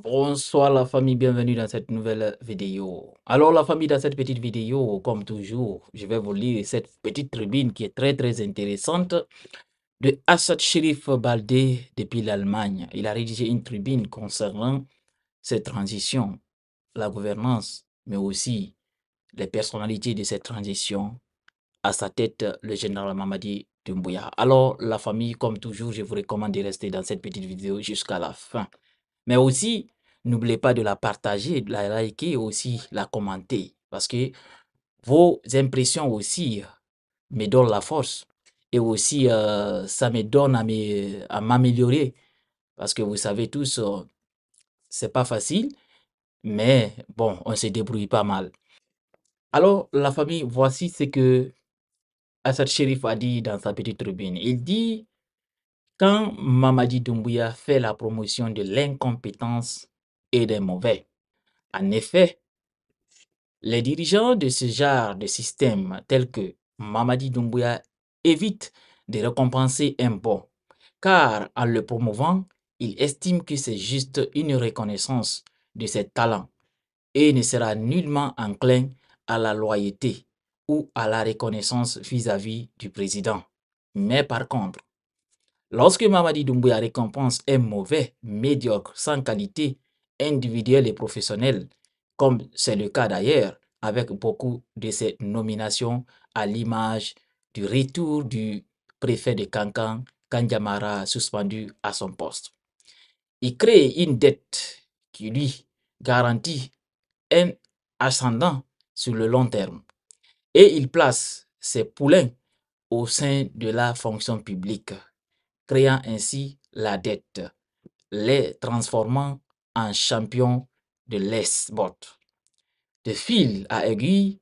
Bonsoir la famille, bienvenue dans cette nouvelle vidéo. Alors la famille, dans cette petite vidéo, comme toujours, je vais vous lire cette petite tribune qui est très intéressante de Assad Sherif Baldé depuis l'Allemagne. Il a rédigé une tribune concernant cette transition, la gouvernance, mais aussi les personnalités de cette transition. À sa tête, le général Mamadi Doumbouya. Alors la famille, comme toujours, je vous recommande de rester dans cette petite vidéo jusqu'à la fin. Mais aussi, n'oubliez pas de la partager, de la liker et aussi la commenter. Parce que vos impressions aussi me donnent la force. Et aussi, ça me donne à m'améliorer. Parce que vous savez tous, c'est pas facile. Mais bon, on se débrouille pas mal. Alors, la famille, voici ce que Assad Sherif a dit dans sa petite tribune. Il dit, quand Mamadi Doumbouya fait la promotion de l'incompétence et des mauvais, en effet, les dirigeants de ce genre de système, tels que Mamadi Doumbouya, évitent de récompenser un bon, car en le promouvant, il estime que c'est juste une reconnaissance de ses talents et ne sera nullement enclin à la loyauté ou à la reconnaissance vis-à-vis du président. Mais par contre, lorsque Mamadi Doumbouya récompense un mauvais, médiocre, sans qualité individuelle et professionnelle, comme c'est le cas d'ailleurs avec beaucoup de ces nominations à l'image du retour du préfet de Kankan, Kandiamara, suspendu à son poste. Il crée une dette qui lui garantit un ascendant sur le long terme et il place ses poulains au sein de la fonction publique, créant ainsi la dette, les transformant en champions de l'esport. De fil à aiguille,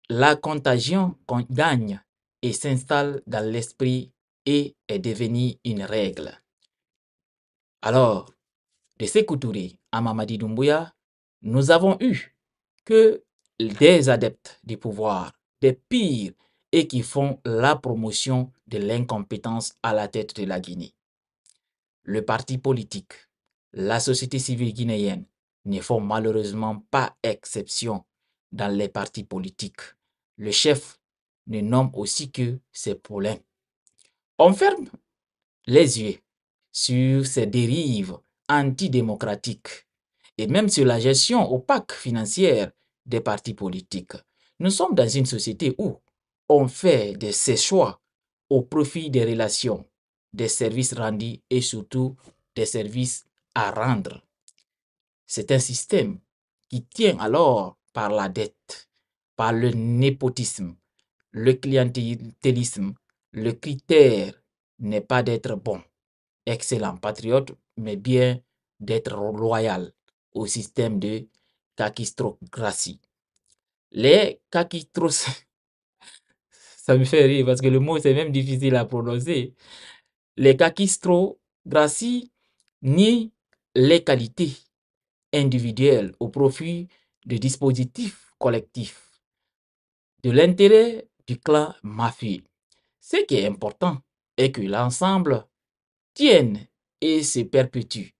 la contagion gagne et s'installe dans l'esprit et est devenue une règle. Alors, de Sékou Touré à Mamadi Doumbouya, nous avons eu que des adeptes du pouvoir, des pires, et qui font la promotion de l'incompétence à la tête de la Guinée. Le parti politique, la société civile guinéenne ne font malheureusement pas exception dans les partis politiques. Le chef ne nomme aussi que ses poulains. On ferme les yeux sur ces dérives antidémocratiques et même sur la gestion opaque financière des partis politiques. Nous sommes dans une société où on fait de ses choix au profit des relations, des services rendus et surtout des services à rendre. C'est un système qui tient alors par la dette, par le népotisme, le clientélisme. Le critère n'est pas d'être bon, excellent patriote, mais bien d'être loyal au système de kakistrocratie. Les kakistros, ça me fait rire parce que le mot c'est même difficile à prononcer. Les kakistrocraties nient les qualités individuelles au profit de dispositifs collectifs, de l'intérêt du clan mafieux. Ce qui est important est que l'ensemble tienne et se perpétue,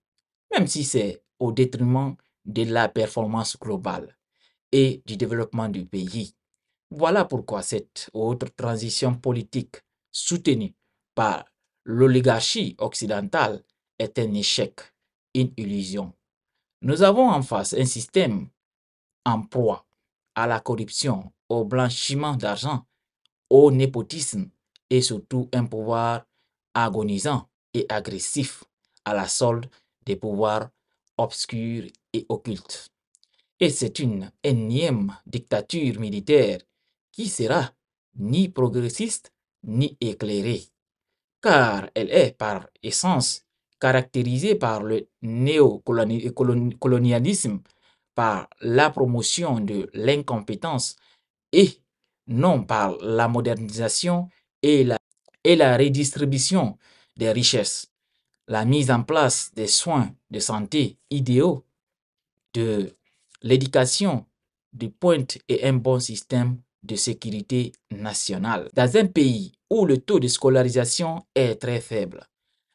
même si c'est au détriment de la performance globale et du développement du pays. Voilà pourquoi cette autre transition politique soutenue par l'oligarchie occidentale est un échec, une illusion. Nous avons en face un système en proie à la corruption, au blanchiment d'argent, au népotisme et surtout un pouvoir agonisant et agressif à la solde des pouvoirs obscurs et occultes. Et c'est une énième dictature militaire qui sera ni progressiste ni éclairée, car elle est par essence caractérisée par le néocolonialisme, par la promotion de l'incompétence et non par la modernisation et la redistribution des richesses, la mise en place des soins de santé idéaux, de l'éducation de pointe et un bon système de sécurité nationale. Dans un pays où le taux de scolarisation est très faible,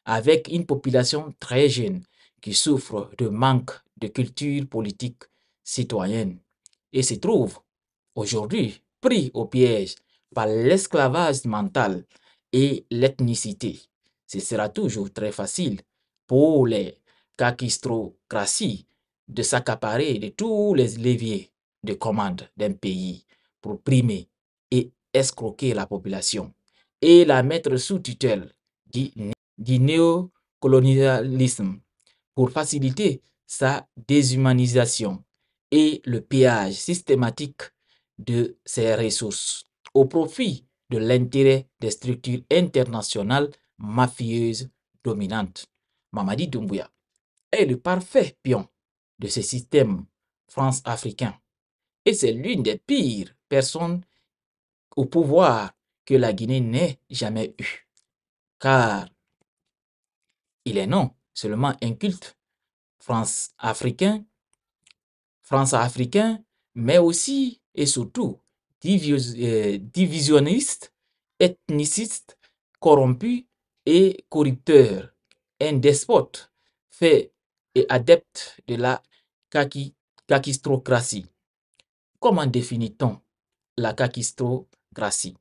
avec une population très jeune qui souffre de manque de culture politique citoyenne et se trouve aujourd'hui pris au piège par l'esclavage mental et l'ethnicité. Ce sera toujours très facile pour les kakistocraties de s'accaparer de tous les leviers de commande d'un pays pour primer et escroquer la population et la mettre sous tutelle du néocolonialisme pour faciliter sa déshumanisation et le pillage systématique de ses ressources au profit de l'intérêt des structures internationales mafieuses dominantes. Mamadi Doumbouya est le parfait pion de ce système france-africain et c'est l'une des pires personnes au pouvoir que la Guinée n'ait jamais eu, car il est non seulement un culte france-africain, mais aussi et surtout divisionniste, ethniciste, corrompu et corrupteur, un despote fait et adepte de la kakistocratie. Comment définit-on la kakistocratie?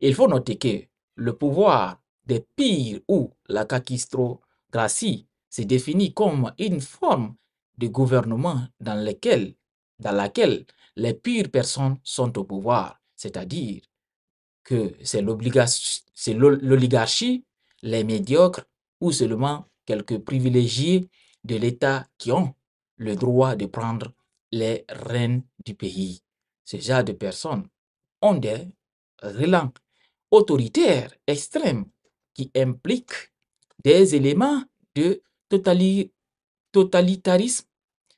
Il faut noter que le pouvoir des pires ou la kakistocratie se définit comme une forme de gouvernement dans laquelle les pires personnes sont au pouvoir, c'est-à-dire que c'est l'oligarchie, les médiocres ou seulement quelques privilégiés de l'État qui ont le droit de prendre les rênes du pays. Ce genre de personnes ont des relents autoritaires extrêmes qui impliquent des éléments de totalitarisme.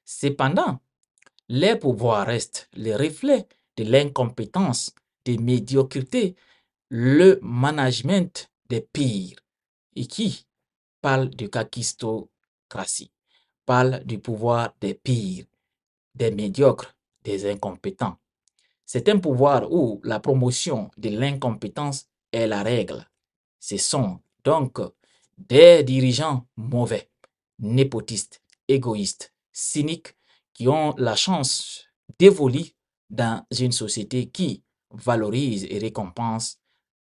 Cependant, les pouvoirs restent le reflet de l'incompétence, des médiocrités, le management des pires. Et qui parle de kakistocratie, parle du pouvoir des pires, des médiocres, des incompétents. C'est un pouvoir où la promotion de l'incompétence est la règle. Ce sont donc des dirigeants mauvais, népotistes, égoïstes, cyniques, qui ont la chance d'évoluer dans une société qui valorise et récompense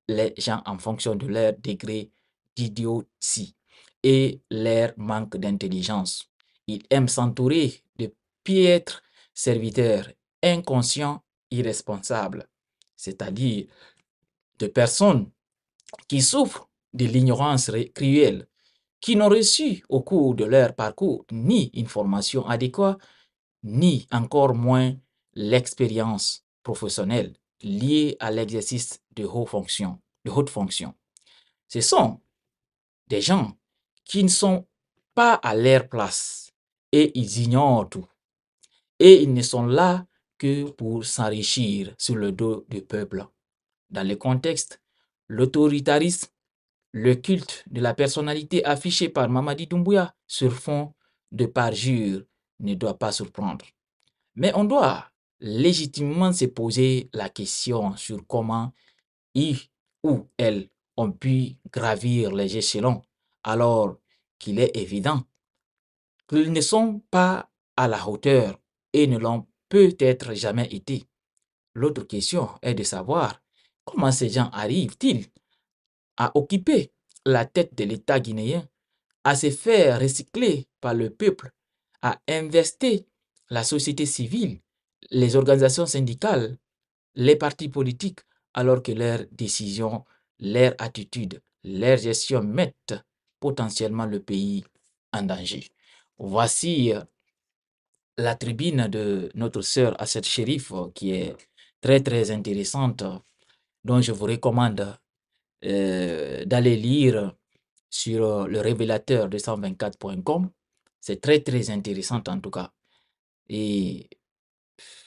les gens en fonction de leur degré d'idiotie et leur manque d'intelligence. Ils aiment s'entourer de piètres serviteurs inconscients, irresponsables, c'est-à-dire de personnes qui souffrent de l'ignorance cruelle, qui n'ont reçu au cours de leur parcours ni une formation adéquate, ni encore moins l'expérience professionnelle liée à l'exercice de haute fonction. Ce sont des gens qui ne sont pas à leur place et ils ignorent tout. Et ils ne sont là que pour s'enrichir sur le dos du peuple. Dans le contexte, l'autoritarisme, le culte de la personnalité affiché par Mamadi Doumbouya sur fond de parjure ne doit pas surprendre. Mais on doit légitimement se poser la question sur comment ils ou elles ont pu gravir les échelons alors qu'il est évident qu'ils ne sont pas à la hauteur et ne l'ont peut-être jamais été. L'autre question est de savoir comment ces gens arrivent-ils à occuper la tête de l'État guinéen, à se faire recycler par le peuple, à investir la société civile, les organisations syndicales, les partis politiques, alors que leurs décisions, leurs attitudes, leur gestion mettent potentiellement le pays en danger. Voici la tribune de notre sœur Asset Chérif, qui est très très intéressante, dont je vous recommande d'aller lire sur le révélateur de 124.com. C'est très très intéressant en tout cas. Et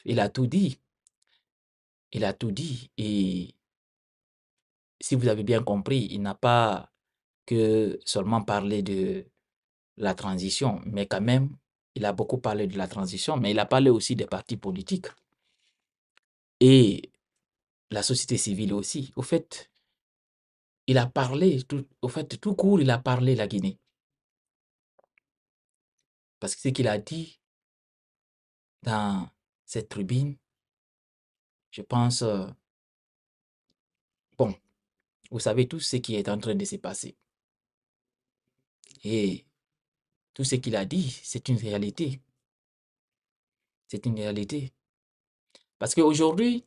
il a tout dit. Il a tout dit. Et si vous avez bien compris, il n'a pas que seulement parlé de la transition, mais quand même, il a beaucoup parlé de la transition, mais il a parlé aussi des partis politiques et la société civile aussi. Au fait, il a parlé, tout court, il a parlé la Guinée. Parce que ce qu'il a dit dans cette tribune. Je pense, bon, vous savez tout ce qui est en train de se passer. Et tout ce qu'il a dit, c'est une réalité. C'est une réalité. Parce qu'aujourd'hui,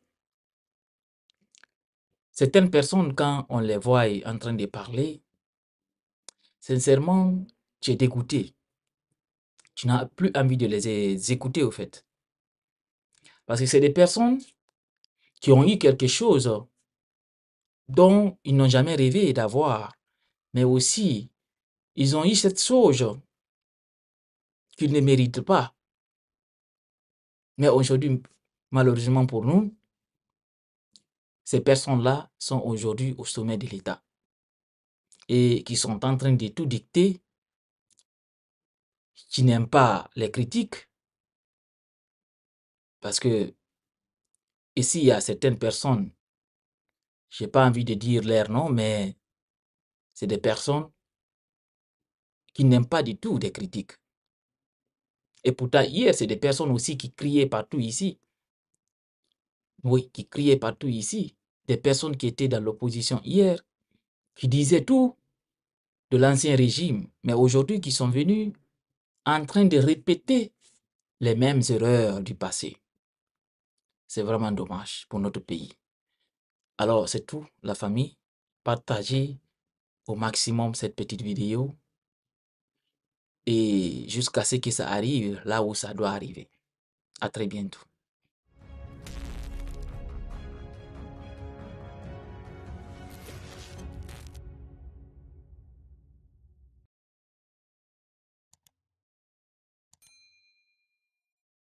certaines personnes, quand on les voit en train de parler, sincèrement, tu es dégoûté. Tu n'as plus envie de les écouter, au fait. Parce que c'est des personnes qui ont eu quelque chose dont ils n'ont jamais rêvé d'avoir. Mais aussi, ils ont eu cette chose qu'ils ne méritent pas. Mais aujourd'hui, malheureusement pour nous, ces personnes-là sont aujourd'hui au sommet de l'État et qui sont en train de tout dicter, qui n'aiment pas les critiques, parce que ici, il y a certaines personnes, je n'ai pas envie de dire leur nom, mais c'est des personnes qui n'aiment pas du tout des critiques. Et pourtant, hier, c'est des personnes aussi qui criaient partout ici. Oui, qui criaient partout ici. Des personnes qui étaient dans l'opposition hier, qui disaient tout de l'ancien régime, mais aujourd'hui qui sont venus en train de répéter les mêmes erreurs du passé. C'est vraiment dommage pour notre pays. Alors, c'est tout, la famille. Partagez au maximum cette petite vidéo et jusqu'à ce que ça arrive là où ça doit arriver. À très bientôt.